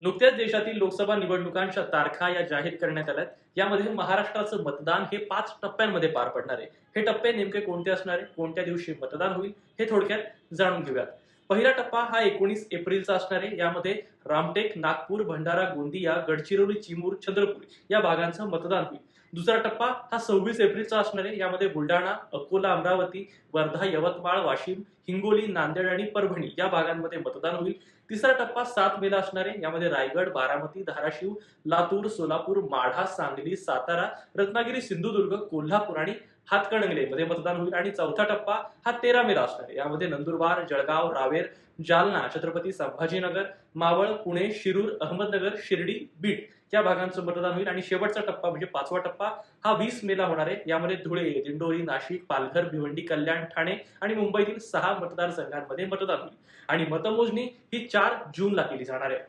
नुकत्याच देशातील लोकसभा निवडणुकांच्या तारखा या जाहीर करण्यात आल्यात. यामध्ये महाराष्ट्राचं मतदान हे 5 टप्प्यांमध्ये पार पडणार आहे. हे टप्पे नेमके कोणते असणार आहे, कोणत्या दिवशी मतदान होईल, हे थोडक्यात जाणून घेऊयात. पहिला टप्पा हा 19 एप्रिलचा असणार आहे. यामध्ये रामटेक, नागपूर, भंडारा, गोंदिया, गडचिरोली, चिमूर, चंद्रपूर या भागांचं मतदान होईल. दुसरा टप्पा हा 26 एप्रिलचा असणार आहे. यामध्ये बुलढाणा, अकोला, अमरावती, वर्धा, यवतमाळ, वाशिम, हिंगोली, नांदेड आणि परभणी या भागांमध्ये मतदान होईल. तिसरा टप्पा 7 मेला असणार आहे. यामध्ये रायगड, बारामती, धाराशिव, लातूर, सोलापूर, माढा, सांगली, सातारा, रत्नागिरी, सिंधुदुर्ग, कोल्हापूर आणि हातकणंगलेमध्ये मतदान होईल. आणि चौथा टप्पा हा 13 मेला असणार आहे. यामध्ये नंदुरबार, जळगाव, रावेर, जालना, छत्रपती संभाजीनगर, मावळ, पुणे, शिरूर, अहमदनगर, शिर्डी, बीड या भागांचं मतदान होईल. आणि शेवटचा टप्पा म्हणजे 5वा टप्पा हा 20 मेला होणार आहे. यामध्ये धुळे, दिंडोरी, नाशिक, पालघर, भिवंडी, कल्याण, ठाणे आणि मुंबईतील 6 मतदारसंघांमध्ये मतदान होईल. आणि मतमोजणी ही 4 जूनला केली जाणार आहे.